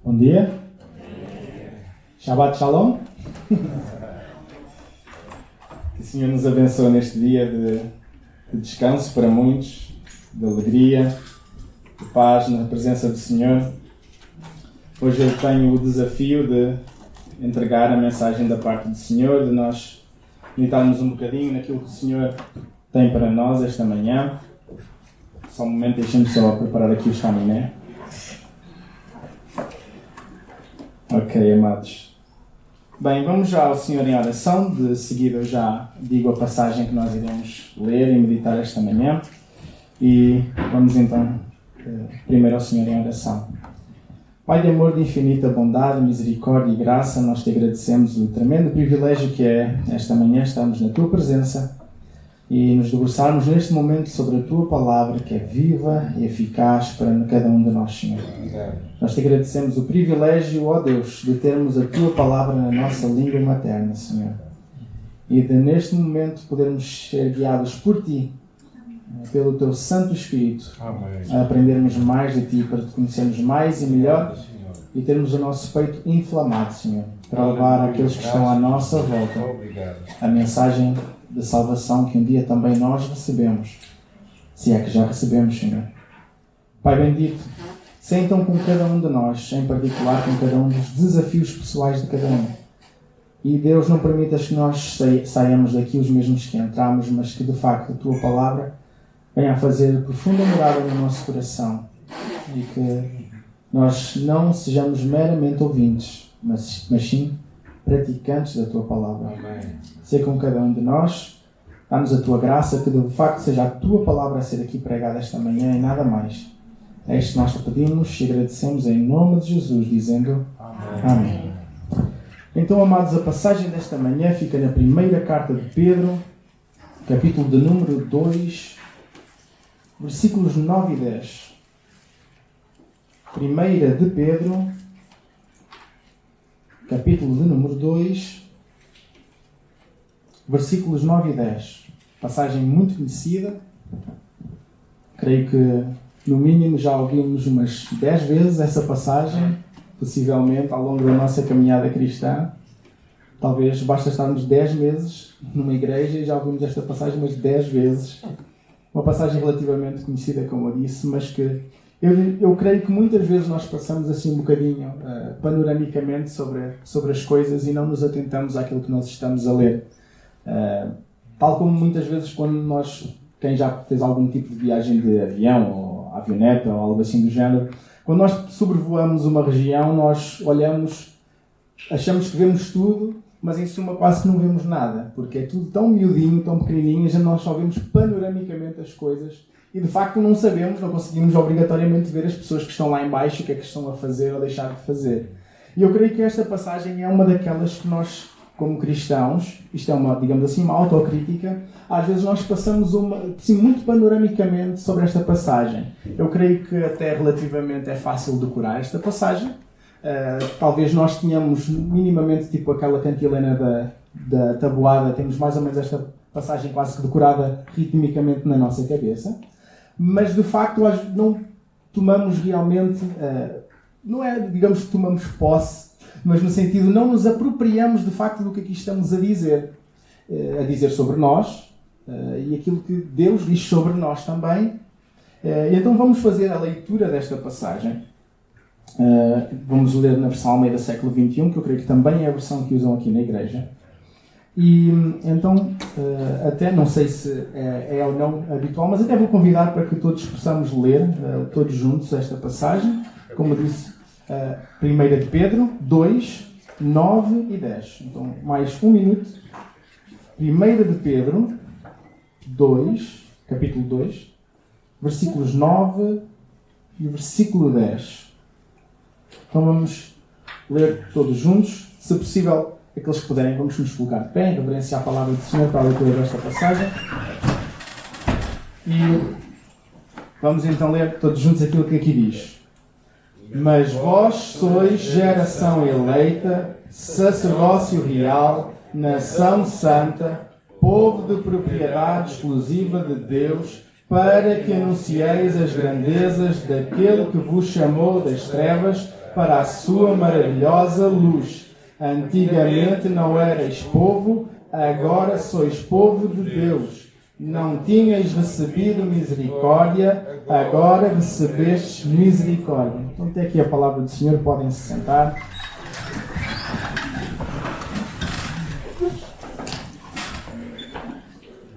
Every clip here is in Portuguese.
Bom dia. Shabbat Shalom. Que o Senhor nos abençoe neste dia de descanso para muitos, de alegria, de paz na presença do Senhor. Hoje eu tenho o desafio de entregar a mensagem da parte do Senhor, de nós meditarmos um bocadinho naquilo que o Senhor tem para nós esta manhã. Só um momento, deixem-me só preparar aqui o estaminé. Ok, amados. Bem, vamos já ao Senhor em oração. De seguida eu já digo a passagem que nós iremos ler e meditar esta manhã. E vamos então primeiro ao Senhor em oração. Pai de amor, de infinita bondade, misericórdia e graça, nós te agradecemos o tremendo privilégio que é esta manhã estarmos na tua presença e nos debruçarmos neste momento sobre a tua palavra, que é viva e eficaz para cada um de nós, Senhor. Nós te agradecemos o privilégio, ó Deus, de termos a tua palavra na nossa língua materna, Senhor. E de neste momento podermos ser guiados por ti, pelo teu Santo Espírito, a aprendermos mais de ti, para te conhecermos mais e melhor e termos o nosso peito inflamado, Senhor, para levar àqueles que estão à nossa volta a mensagem de salvação que um dia também nós recebemos, se é que já recebemos, Senhor. Pai bendito, sei então com cada um de nós, em particular com cada um dos desafios pessoais de cada um. E Deus, não permitas que nós saiamos daqui os mesmos que entramos, mas que de facto a tua palavra venha a fazer profunda morada no nosso coração e que nós não sejamos meramente ouvintes, mas sim praticantes da tua palavra. Amém. Sei com cada um de nós, dá-nos a tua graça, que de facto seja a tua palavra a ser aqui pregada esta manhã e nada mais. É isto que nós te pedimos e agradecemos em nome de Jesus, dizendo Amém. Então, amados, a passagem desta manhã fica na primeira carta de Pedro, capítulo de número 2, versículos 9 e 10. Primeira de Pedro, capítulo de número 2, versículos 9 e 10. Passagem muito conhecida. Creio que, no mínimo, já ouvimos umas 10 vezes essa passagem, possivelmente, ao longo da nossa caminhada cristã. Talvez basta estarmos 10 meses numa igreja e já ouvimos esta passagem umas 10 vezes. Uma passagem relativamente conhecida, como eu disse, mas que eu creio que muitas vezes nós passamos assim um bocadinho panoramicamente sobre as coisas e não nos atentamos àquilo que nós estamos a ler. Tal como muitas vezes quando nós, quem já fez algum tipo de viagem de avião ou avioneta ou algo assim do género, quando nós sobrevoamos uma região, nós olhamos, achamos que vemos tudo, mas em suma quase que não vemos nada, porque é tudo tão miudinho, tão pequenininho, já nós só vemos panoramicamente as coisas e de facto não sabemos, não conseguimos obrigatoriamente ver as pessoas que estão lá em baixo, o que é que estão a fazer ou a deixar de fazer. E eu creio que esta passagem é uma daquelas que nós, como cristãos, isto é uma, digamos assim, uma autocrítica, às vezes nós passamos assim, muito panoramicamente sobre esta passagem. Eu creio que até relativamente é fácil decorar esta passagem. Talvez nós tenhamos minimamente tipo aquela cantilena da tabuada, temos mais ou menos esta passagem quase que decorada ritmicamente na nossa cabeça, mas de facto nós não tomamos realmente, não é, digamos que tomamos posse, mas no sentido não nos apropriamos de facto do que aqui estamos a dizer sobre nós e aquilo que Deus diz sobre nós também. Então vamos fazer a leitura desta passagem. Vamos ler na versão Almeida século XXI, que eu creio que também é a versão que usam aqui na igreja. E então, até não sei se é ou não habitual, mas até vou convidar para que todos possamos ler, todos juntos, esta passagem. Como disse, 1 de Pedro 2, 9 e 10. Então, mais um minuto. 1 de Pedro 2, capítulo 2, versículos 9 e versículo 10. Então vamos ler todos juntos. Se possível, aqueles que puderem, vamos nos colocar de pé, em reverência à palavra do Senhor para a leitura desta passagem. E vamos então ler todos juntos aquilo que aqui diz. Mas vós sois geração eleita, sacerdócio real, nação santa, povo de propriedade exclusiva de Deus, para que anuncieis as grandezas daquele que vos chamou das trevas para a sua maravilhosa luz. Antigamente não erais povo, agora sois povo de Deus. Não tinhais recebido misericórdia, agora recebestes misericórdia. Então, até aqui a palavra do Senhor, podem se sentar.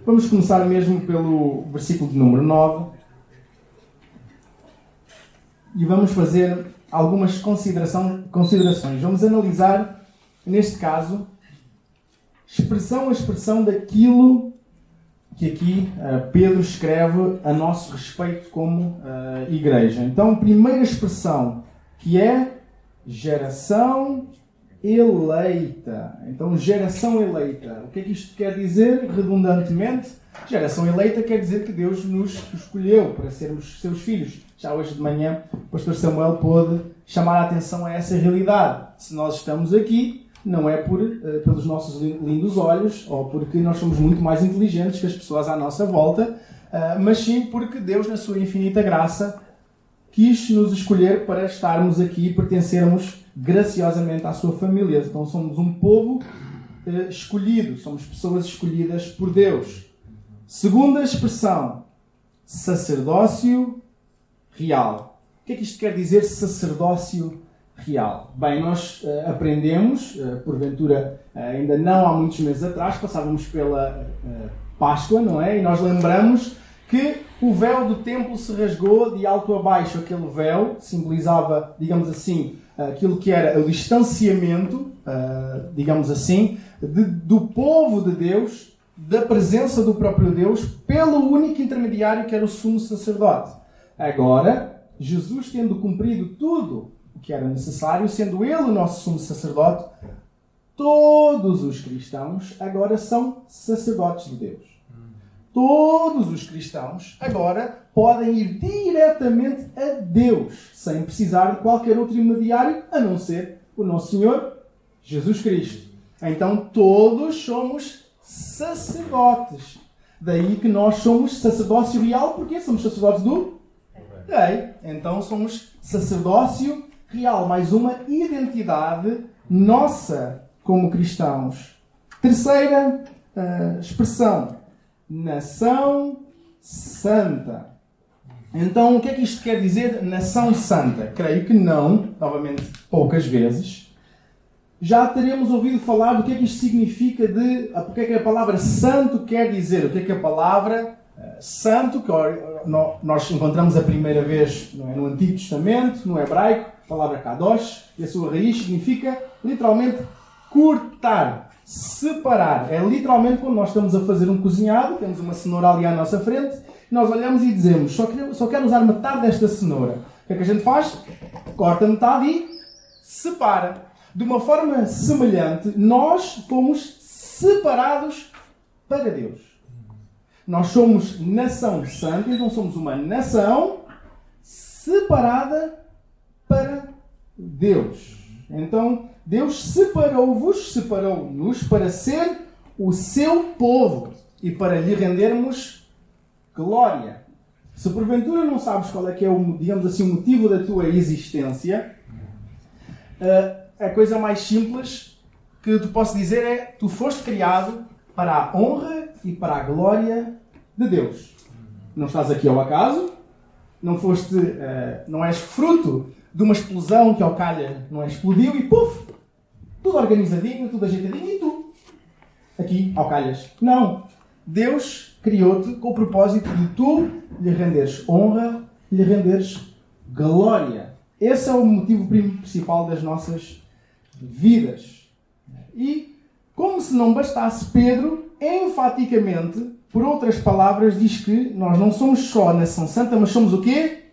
Vamos começar mesmo pelo versículo de número 9. E vamos fazer algumas considerações. Vamos analisar, neste caso, expressão a expressão daquilo que aqui Pedro escreve a nosso respeito como igreja. Então, primeira expressão, que é geração eleita. Então, geração eleita. O que é que isto quer dizer, redundantemente? Geração eleita quer dizer que Deus nos escolheu para sermos seus filhos. Já hoje de manhã, o pastor Samuel pôde chamar a atenção a essa realidade. Se nós estamos aqui, não é pelos nossos lindos olhos, ou porque nós somos muito mais inteligentes que as pessoas à nossa volta, mas sim porque Deus, na sua infinita graça, quis nos escolher para estarmos aqui e pertencermos graciosamente à sua família. Então somos um povo escolhido, somos pessoas escolhidas por Deus. Segunda expressão, sacerdócio real. O que é que isto quer dizer, sacerdócio real? Bem, nós aprendemos, porventura ainda não há muitos meses atrás, passávamos pela Páscoa, não é? E nós lembramos que o véu do templo se rasgou de alto a baixo. Aquele véu simbolizava, digamos assim, aquilo que era o distanciamento, digamos assim, do povo de Deus, da presença do próprio Deus, pelo único intermediário que era o sumo sacerdote. Agora, Jesus tendo cumprido tudo o que era necessário, sendo Ele o nosso sumo sacerdote, todos os cristãos agora são sacerdotes de Deus. Todos os cristãos agora podem ir diretamente a Deus, sem precisar de qualquer outro intermediário, a não ser o nosso Senhor Jesus Cristo. Então todos somos sacerdotes. Daí que nós somos sacerdócio real, porque somos sacerdotes do Rei. Então somos sacerdócio real, mais uma identidade nossa como cristãos. Terceira expressão, nação santa. Então, o que é que isto quer dizer, nação santa? Creio que não, novamente, poucas vezes. Já teremos ouvido falar do que é que isto significa, o que é que a palavra santo quer dizer, o que é que a palavra santo, que nós encontramos a primeira vez no Antigo Testamento, no hebraico, a palavra kadosh, e a sua raiz significa, literalmente, cortar, separar. É literalmente quando nós estamos a fazer um cozinhado, temos uma cenoura ali à nossa frente, e nós olhamos e dizemos, só quero usar metade desta cenoura. O que é que a gente faz? Corta metade e separa. De uma forma semelhante, nós fomos separados para Deus. Nós somos nação santa, então somos uma nação separada para Deus. Então, Deus separou-nos para ser o seu povo e para lhe rendermos glória. Se porventura não sabes qual é que é digamos assim, o motivo da tua existência, a coisa mais simples que tu posso dizer é: tu foste criado para a honra e para a glória de Deus. Não estás aqui ao acaso, não és fruto de uma explosão que ao calha não explodiu e puf, tudo organizadinho, tudo ajeitadinho e tu aqui ao calhas. Não. Deus criou-te com o propósito de tu lhe renderes honra, lhe renderes glória. Esse é o motivo principal das nossas vidas. E, como se não bastasse, Pedro, enfaticamente, por outras palavras, diz que nós não somos só nação santa, mas somos o quê?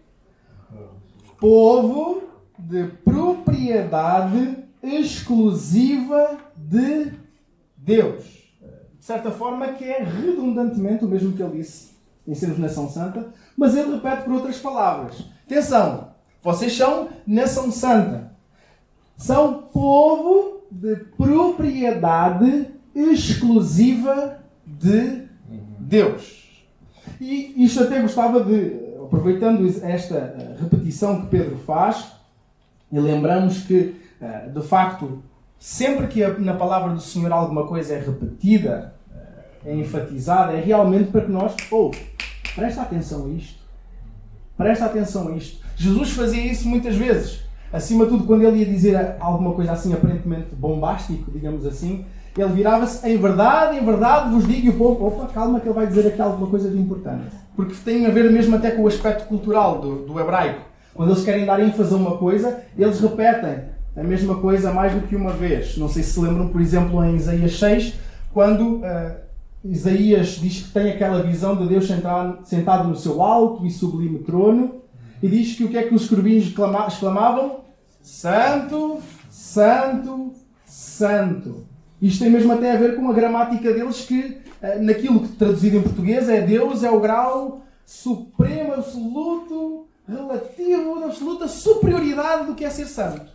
Povo de propriedade exclusiva de Deus. De certa forma, que é redundantemente o mesmo que ele disse em sermos nação santa, mas ele repete por outras palavras. Atenção, vocês são nação santa. São povo de propriedade exclusiva de Deus. E isto até gostava de, aproveitando esta repetição que Pedro faz, E lembramos que, de facto, sempre que na palavra do Senhor alguma coisa é repetida, é enfatizada, é realmente para que nós... presta atenção a isto. Presta atenção a isto. Jesus fazia isso muitas vezes. Acima de tudo, quando ele ia dizer alguma coisa assim aparentemente bombástico, digamos assim, ele virava-se, em verdade vos digo, e o povo, calma que ele vai dizer aqui alguma coisa de importante. Porque tem a ver mesmo até com o aspecto cultural do hebraico. Quando eles querem dar ênfase a uma coisa, eles repetem a mesma coisa mais do que uma vez. Não sei se se lembram, por exemplo, em Isaías 6, quando Isaías diz que tem aquela visão de Deus sentado no seu alto e sublime trono, e diz que o que é que os querubins exclamavam? Santo, Santo, Santo. Isto tem mesmo até a ver com a gramática deles, que naquilo que traduzido em português é Deus é o grau supremo, absoluto, relativo, de absoluta superioridade do que é ser santo.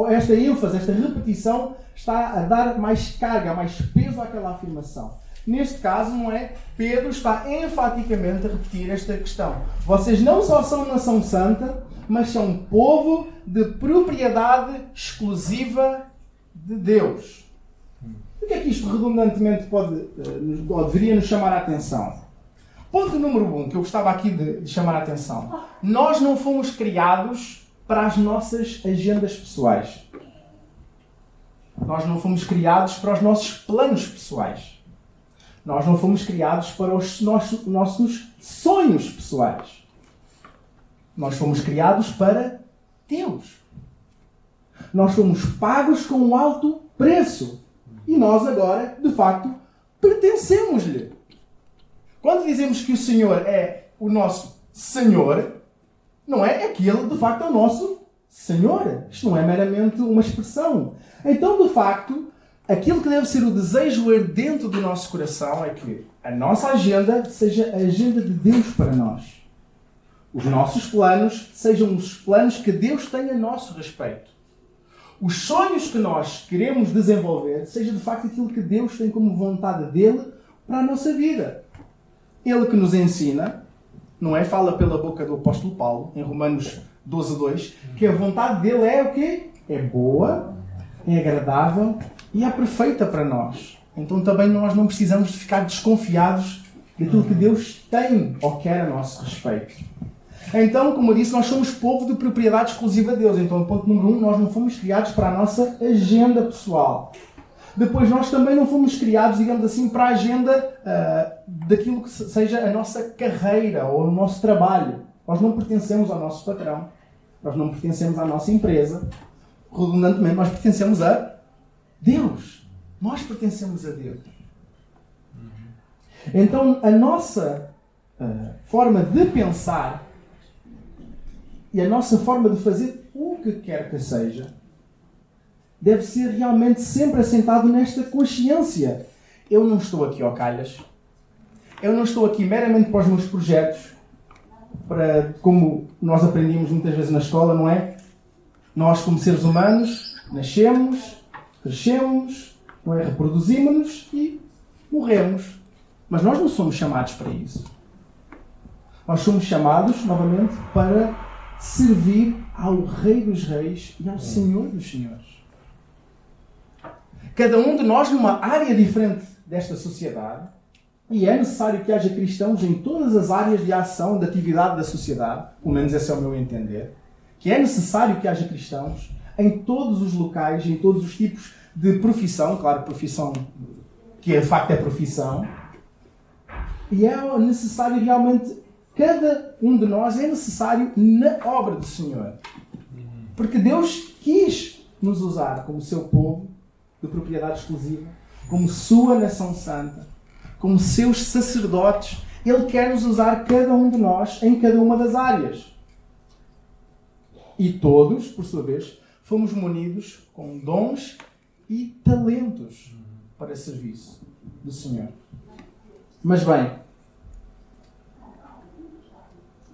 Esta ênfase, esta repetição está a dar mais carga, mais peso àquela afirmação. Neste caso, não é? Pedro está enfaticamente a repetir esta questão. Vocês não só são nação santa, mas são povo de propriedade exclusiva de Deus. O que é que isto redundantemente pode, ou deveria nos chamar a atenção? Ponto número 1, que eu gostava aqui de chamar a atenção. Nós não fomos criados para as nossas agendas pessoais. Nós não fomos criados para os nossos planos pessoais. Nós não fomos criados para os nossos sonhos pessoais. Nós fomos criados para Deus. Nós fomos pagos com um alto preço. E nós agora, de facto, pertencemos-lhe. Quando dizemos que o Senhor é o nosso Senhor, não é que Ele, de facto, é o nosso Senhor. Isto não é meramente uma expressão. Então, de facto, aquilo que deve ser o desejo dentro do nosso coração é que a nossa agenda seja a agenda de Deus para nós. Os nossos planos sejam os planos que Deus tem a nosso respeito. Os sonhos que nós queremos desenvolver seja de facto aquilo que Deus tem como vontade dele para a nossa vida. Ele que nos ensina, não é? Fala pela boca do apóstolo Paulo, em Romanos 12:2, que a vontade dele é o quê? É boa, é agradável e é perfeita para nós. Então também nós não precisamos de ficar desconfiados daquilo que Deus tem ou quer a nosso respeito. Então, como eu disse, nós somos povo de propriedade exclusiva de Deus. Então, ponto número 1, nós não fomos criados para a nossa agenda pessoal. Depois, nós também não fomos criados, digamos assim, para a agenda daquilo que seja a nossa carreira ou o nosso trabalho. Nós não pertencemos ao nosso patrão. Nós não pertencemos à nossa empresa. Redundantemente, nós pertencemos a Deus. Nós pertencemos a Deus. Então, a nossa forma de pensar e a nossa forma de fazer o que quer que seja deve ser realmente sempre assentado nesta consciência. Eu não estou aqui ao calhas. Eu não estou aqui meramente para os meus projetos, para, como nós aprendemos muitas vezes na escola, não é? Nós, como seres humanos, nascemos, crescemos, não é? Reproduzimos-nos e morremos. Mas nós não somos chamados para isso. Nós somos chamados, novamente, para servir ao Rei dos Reis e ao Senhor dos Senhores. Cada um de nós numa área diferente desta sociedade, e é necessário que haja cristãos em todas as áreas de ação, de atividade da sociedade, pelo menos esse é o meu entender, que é necessário que haja cristãos em todos os locais, em todos os tipos de profissão, claro, profissão que de facto é profissão, e é necessário realmente, cada um de nós é necessário na obra do Senhor. Porque Deus quis nos usar como seu povo de propriedade exclusiva, como sua nação santa, como seus sacerdotes. Ele quer nos usar cada um de nós em cada uma das áreas. E todos, por sua vez, fomos munidos com dons e talentos para serviço do Senhor. Mas bem,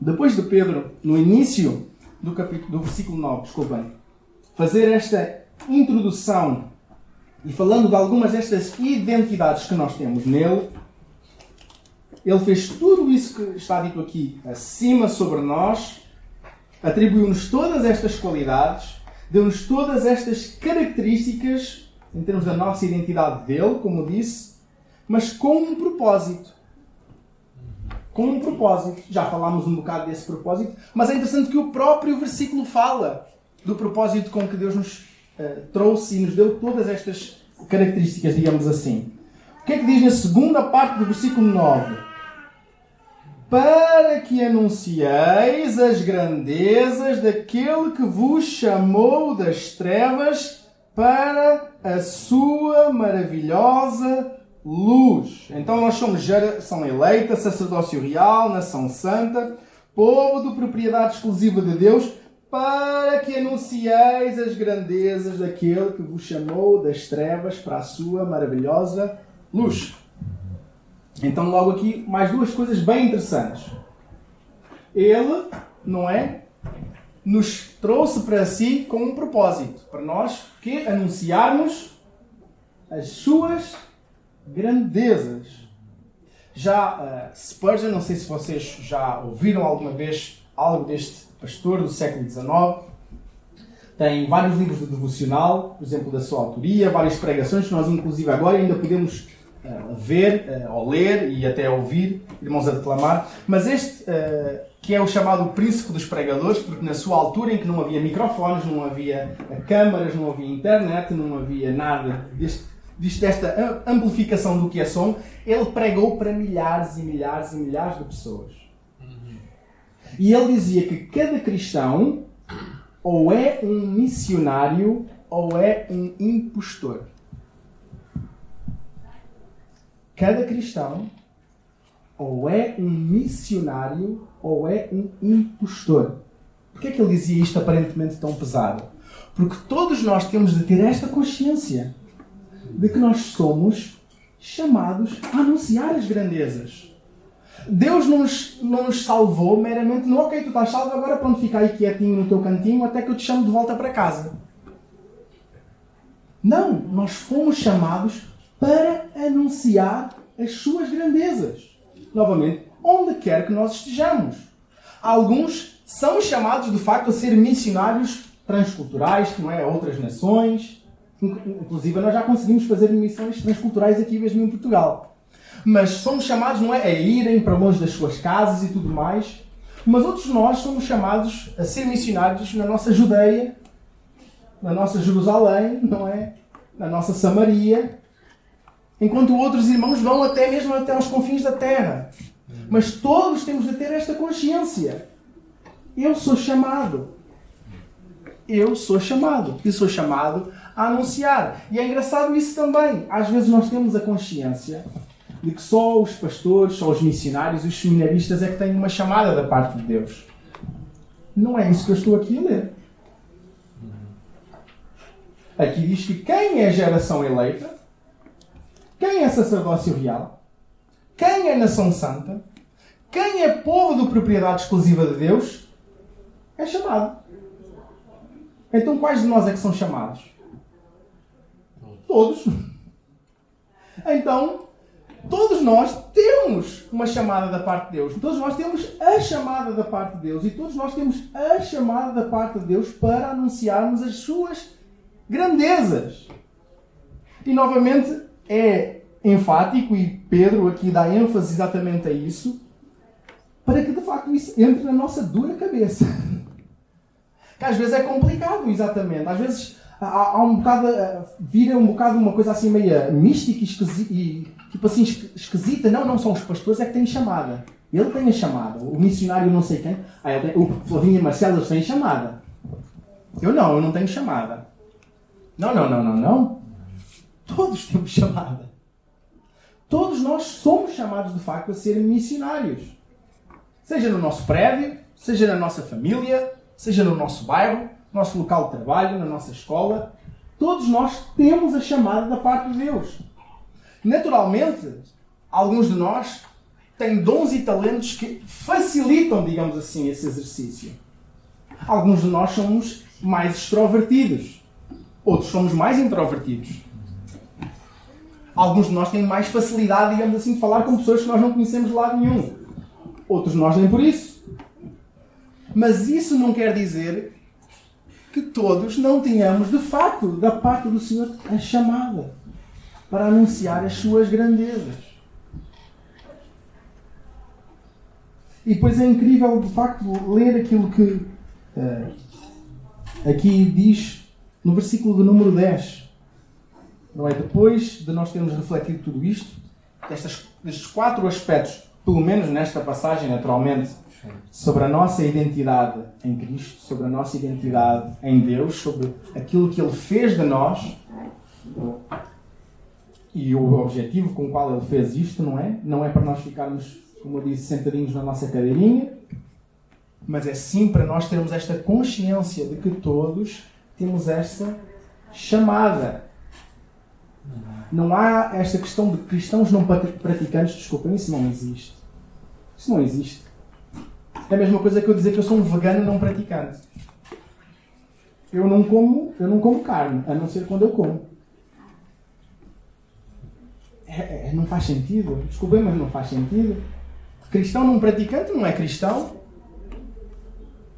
depois de Pedro, no início do versículo 9, desculpem, fazer esta introdução e falando de algumas destas identidades que nós temos nele, ele fez tudo isso que está dito aqui acima sobre nós atribuiu-nos todas estas qualidades, deu-nos todas estas características em termos da nossa identidade dele, como disse, mas com um propósito. Com um propósito. Já falámos um bocado desse propósito, mas é interessante que o próprio versículo fala do propósito com que Deus nos trouxe e nos deu todas estas características, digamos assim. O que é que diz na segunda parte do versículo 9? Para que anuncieis as grandezas daquele que vos chamou das trevas para a sua maravilhosa luz. Então nós somos geração eleita, sacerdócio real, nação santa, povo de propriedade exclusiva de Deus, para que anuncieis as grandezas daquele que vos chamou das trevas para a sua maravilhosa luz. Então logo aqui mais duas coisas bem interessantes. Ele, não é? Nos trouxe para si com um propósito. Para nós que anunciarmos as suas grandezas. Já Spurgeon, não sei se vocês já ouviram alguma vez algo deste pastor do século XIX. Tem vários livros de devocional, por exemplo, da sua autoria, várias pregações que nós, inclusive, agora ainda podemos ver, ou ler e até ouvir irmãos a declamar. Mas este, que é o chamado príncipe dos pregadores, porque na sua altura em que não havia microfones, não havia câmaras, não havia internet, não havia nada desta amplificação do que é som, ele pregou para milhares e milhares e milhares de pessoas. E ele dizia que cada cristão ou é um missionário ou é um impostor. Cada cristão ou é um missionário ou é um impostor. Por que é que ele dizia isto aparentemente tão pesado? Porque todos nós temos de ter esta consciência de que nós somos chamados a anunciar as grandezas. Deus não nos salvou meramente no ok, tu estás salvo, agora pronto, fica aí quietinho no teu cantinho até que eu te chamo de volta para casa. Não, nós fomos chamados para anunciar as suas grandezas. Novamente, onde quer que nós estejamos. Alguns são chamados de facto a ser missionários transculturais, não é? A outras nações. Inclusive nós já conseguimos fazer missões transculturais aqui mesmo em Portugal. Mas somos chamados, não é, a irem para longe das suas casas e tudo mais. Mas outros de nós somos chamados a ser missionários na nossa Judeia, na nossa Jerusalém, não é? Na nossa Samaria. Enquanto outros irmãos vão até mesmo até aos confins da terra. Mas todos temos de ter esta consciência. Eu sou chamado. Eu sou chamado. E sou chamado a anunciar. E é engraçado isso também. Às vezes nós temos a consciência de que só os pastores, só os missionários, os seminaristas é que têm uma chamada da parte de Deus. Não é isso que eu estou aqui a ler. Aqui diz que quem é geração eleita, quem é sacerdócio real, quem é nação santa, quem é povo de propriedade exclusiva de Deus, é chamado. Então quais de nós é que são chamados? Todos. Então, todos nós temos uma chamada da parte de Deus. Todos nós temos a chamada da parte de Deus. E todos nós temos a chamada da parte de Deus para anunciarmos as suas grandezas. E novamente é enfático, e Pedro aqui dá ênfase exatamente a isso, para que de facto isso entre na nossa dura cabeça. Que às vezes é complicado, exatamente. Às vezes há um bocado, vira um bocado uma coisa assim meio mística e tipo assim esquisita. Não são os pastores é que têm chamada. Ele tem a chamada. O missionário não sei quem. O Flavinho e Marcelo, eles têm chamada. Eu não tenho chamada. Não. Todos temos chamada. Todos nós somos chamados de facto a ser missionários. Seja no nosso prédio, seja na nossa família, seja no nosso bairro, nosso local de trabalho, na nossa escola. Todos nós temos a chamada da parte de Deus. Naturalmente, alguns de nós têm dons e talentos que facilitam, digamos assim, esse exercício. Alguns de nós somos mais extrovertidos. Outros somos mais introvertidos. Alguns de nós têm mais facilidade, digamos assim, de falar com pessoas que nós não conhecemos de lado nenhum. Outros de nós nem por isso. Mas isso não quer dizer que todos não tenhamos, de facto, da parte do Senhor, a chamada para anunciar as suas grandezas. E depois é incrível, de facto, ler aquilo que aqui diz no versículo de número 10. Não é? Depois de nós termos refletido tudo isto, destes 4 aspectos, pelo menos nesta passagem, naturalmente, sobre a nossa identidade em Cristo, sobre a nossa identidade em Deus, sobre aquilo que Ele fez de nós e o objetivo com o qual Ele fez isto, não é? Não é para nós ficarmos, como eu disse, sentadinhos na nossa cadeirinha, mas é sim para nós termos esta consciência de que todos temos esta chamada. Não há esta questão de cristãos não praticantes, desculpem, isso não existe. Isso não existe. É a mesma coisa que eu dizer que eu sou um vegano não praticante. Eu não como carne, a não ser quando eu como. Não faz sentido. Desculpem, mas não faz sentido. Cristão não praticante não é cristão.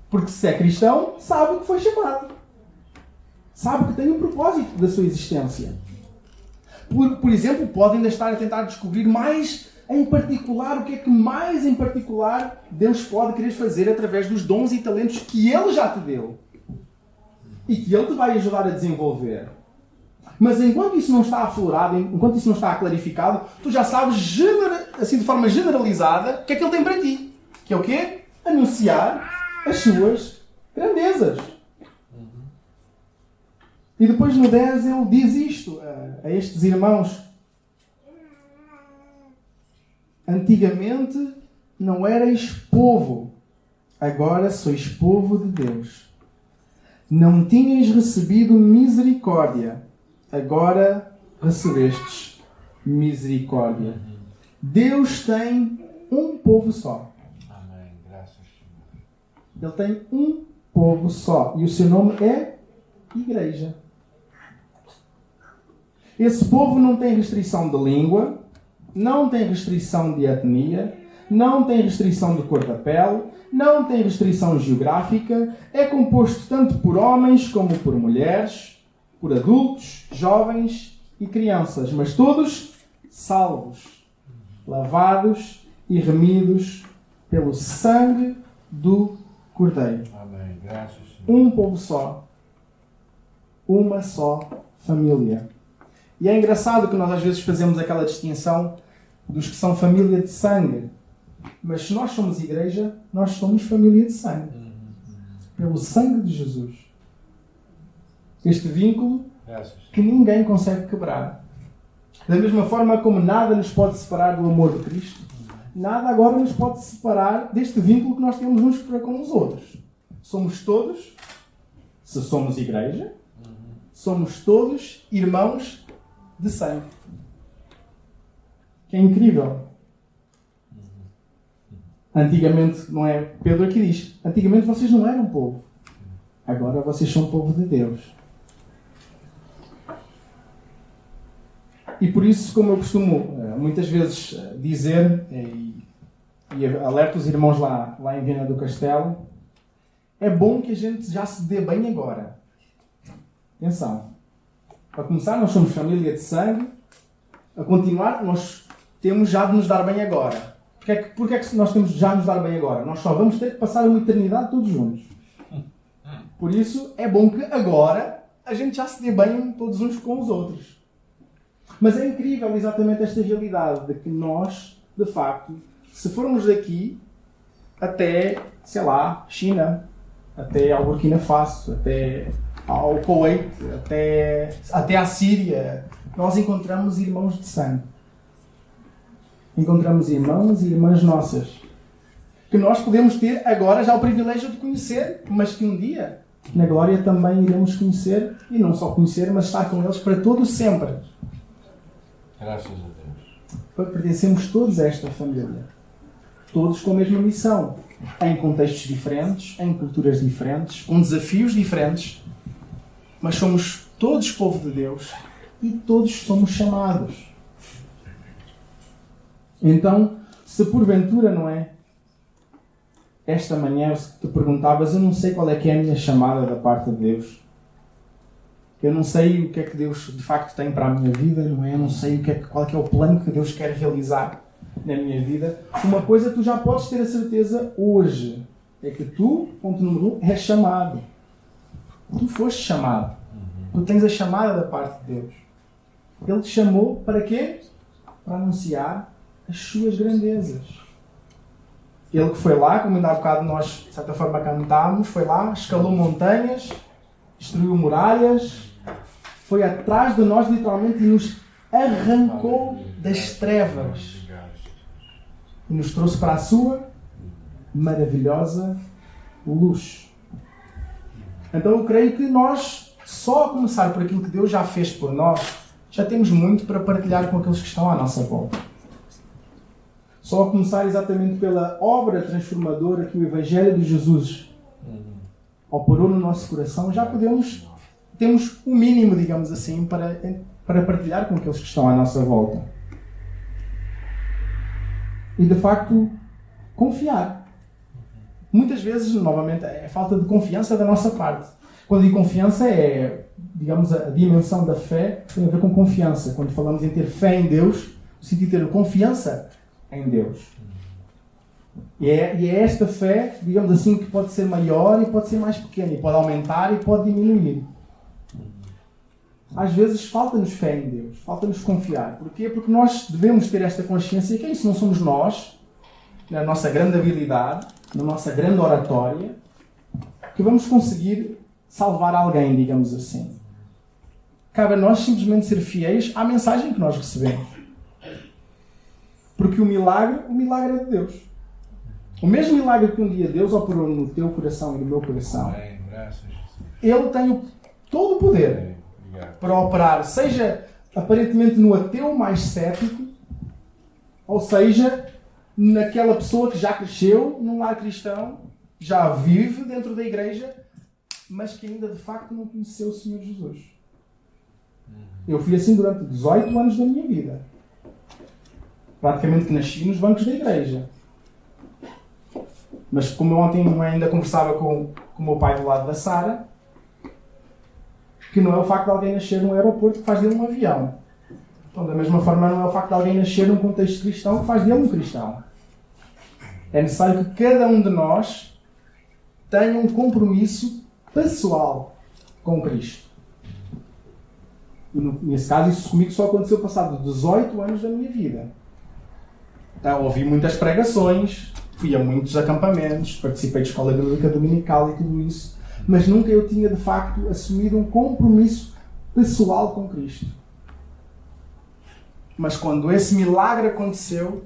Porque se é cristão, sabe que foi chamado. Sabe que tem um propósito da sua existência. Por exemplo, pode ainda estar a tentar descobrir mais em particular, o que é que mais em particular Deus pode querer fazer através dos dons e talentos que Ele já te deu. E que Ele te vai ajudar a desenvolver. Mas enquanto isso não está aflorado, enquanto isso não está clarificado, tu já sabes, assim de forma generalizada, o que é que Ele tem para ti. Que é o quê? Anunciar as suas grandezas. E depois no 10 ele diz isto a estes irmãos. Antigamente não erais povo, agora sois povo de Deus. Não tinhais recebido misericórdia, agora recebestes misericórdia. Deus tem um povo só. Amém. Graças a Deus. Ele tem um povo só. E o seu nome é Igreja. Esse povo não tem restrição de língua, não tem restrição de etnia, não tem restrição de cor da pele, não tem restrição geográfica, é composto tanto por homens como por mulheres, por adultos, jovens e crianças, mas todos salvos, lavados e remidos pelo sangue do Cordeiro. Amém. Graças a Deus. Um povo só, uma só família. E é engraçado que nós às vezes fazemos aquela distinção dos que são família de sangue. Mas se nós somos igreja, nós somos família de sangue. Pelo sangue de Jesus. Este vínculo que ninguém consegue quebrar. Da mesma forma como nada nos pode separar do amor de Cristo, nada agora nos pode separar deste vínculo que nós temos uns para com os outros. Somos todos, se somos igreja, somos todos irmãos de sangue. Que é incrível. Antigamente, não é? Pedro aqui diz, antigamente vocês não eram povo. Agora vocês são povo de Deus. E por isso, como eu costumo muitas vezes dizer, e alerto os irmãos lá em Viana do Castelo, é bom que a gente já se dê bem agora. Atenção. Para começar, nós somos família de sangue. A continuar, nós temos já de nos dar bem agora. Porquê é que nós temos de já nos dar bem agora? Nós só vamos ter que passar uma eternidade todos juntos. Por isso, é bom que agora a gente já se dê bem todos uns com os outros. Mas é incrível exatamente esta realidade de que nós, de facto, se formos daqui até, sei lá, China, até ao Burkina Faso, até ao Kuwait, até à Síria, nós encontramos irmãos de sangue. Encontramos irmãos e irmãs nossas. Que nós podemos ter agora já o privilégio de conhecer, mas que um dia, na glória, também iremos conhecer, e não só conhecer, mas estar com eles para todo sempre. Graças a Deus. Pertencemos todos a esta família. Todos com a mesma missão. Em contextos diferentes, em culturas diferentes, com desafios diferentes. Mas somos todos povo de Deus e todos somos chamados. Então, se porventura, não é? esta manhã, se te perguntavas, eu não sei qual é que é a minha chamada da parte de Deus. Eu não sei o que é que Deus de facto tem para a minha vida, não é? Eu não sei qual é que é o plano que Deus quer realizar na minha vida. Uma coisa tu já podes ter a certeza hoje, é que tu, ponto número 1, és chamado. Tu foste chamado. Tu tens a chamada da parte de Deus. Ele te chamou para quê? Para anunciar as suas grandezas. Ele que foi lá, como ainda há bocado nós, de certa forma, cantámos, foi lá, escalou montanhas, destruiu muralhas, foi atrás de nós, literalmente, e nos arrancou das trevas. E nos trouxe para a sua maravilhosa luz. Então eu creio que nós, só a começar por aquilo que Deus já fez por nós, já temos muito para partilhar com aqueles que estão à nossa volta. Só a começar exatamente pela obra transformadora que o Evangelho de Jesus operou no nosso coração, já temos o mínimo, digamos assim, para partilhar com aqueles que estão à nossa volta. E, de facto, confiar. Muitas vezes, novamente, é falta de confiança da nossa parte. Quando digo confiança, digamos, a dimensão da fé tem a ver com confiança. Quando falamos em ter fé em Deus, no sentido de ter confiança em Deus. E é esta fé, digamos assim, que pode ser maior e pode ser mais pequena, e pode aumentar e pode diminuir. Às vezes falta-nos fé em Deus, falta-nos confiar. Porquê? Porque nós devemos ter esta consciência que isso não somos nós, na nossa grande habilidade, na nossa grande oratória, que vamos conseguir salvar alguém, digamos assim. Cabe a nós simplesmente ser fiéis à mensagem que nós recebemos. Porque o milagre é de Deus. O mesmo milagre que um dia Deus operou no teu coração e no meu coração, Ele tem todo o poder para operar, seja aparentemente no ateu mais cético, ou seja, naquela pessoa que já cresceu num lar cristão, já vive dentro da igreja, mas que ainda de facto não conheceu o Senhor Jesus. Eu fui assim durante 18 anos da minha vida. Praticamente que nasci nos bancos da igreja. Mas como eu ontem ainda conversava com o meu pai do lado da Sara, que não é o facto de alguém nascer num aeroporto que faz dele um avião. Então, da mesma forma, não é o facto de alguém nascer num contexto cristão que faz dele um cristão. É necessário que cada um de nós tenha um compromisso pessoal com Cristo. E nesse caso, isso comigo só aconteceu passado 18 anos da minha vida. Então, ouvi muitas pregações, fui a muitos acampamentos, participei de escola bíblica dominical e tudo isso, mas nunca eu tinha, de facto, assumido um compromisso pessoal com Cristo. Mas quando esse milagre aconteceu,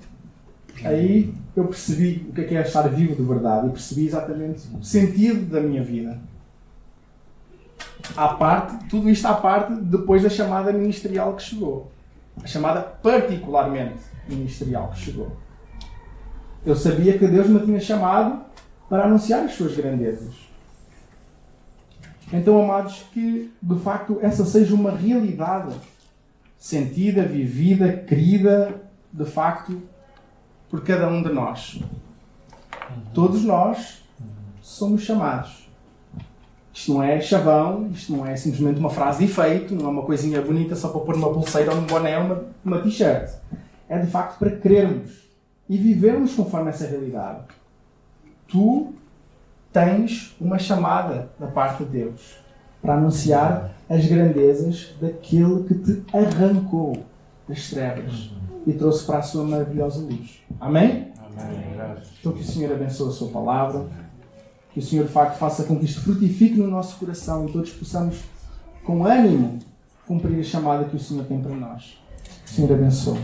aí eu percebi o que é estar vivo de verdade e percebi exatamente o sentido da minha vida. Tudo isto à parte depois da chamada ministerial que chegou. A chamada particularmente ministerial que chegou. Eu sabia que Deus me tinha chamado para anunciar as suas grandezas. Então, amados, que de facto essa seja uma realidade sentida, vivida, querida, de facto, por cada um de nós. Todos nós somos chamados. Isto não é chavão, isto não é simplesmente uma frase de efeito, não é uma coisinha bonita só para pôr uma pulseira ou um boné ou uma t-shirt. É de facto para crermos e vivermos conforme essa realidade. Tu tens uma chamada da parte de Deus para anunciar as grandezas daquele que te arrancou das trevas e trouxe para a sua maravilhosa luz. Amém? Amém. Então que o Senhor abençoe a sua palavra, que o Senhor de facto faça com que isto frutifique no nosso coração e todos possamos com ânimo cumprir a chamada que o Senhor tem para nós. Que o Senhor abençoe.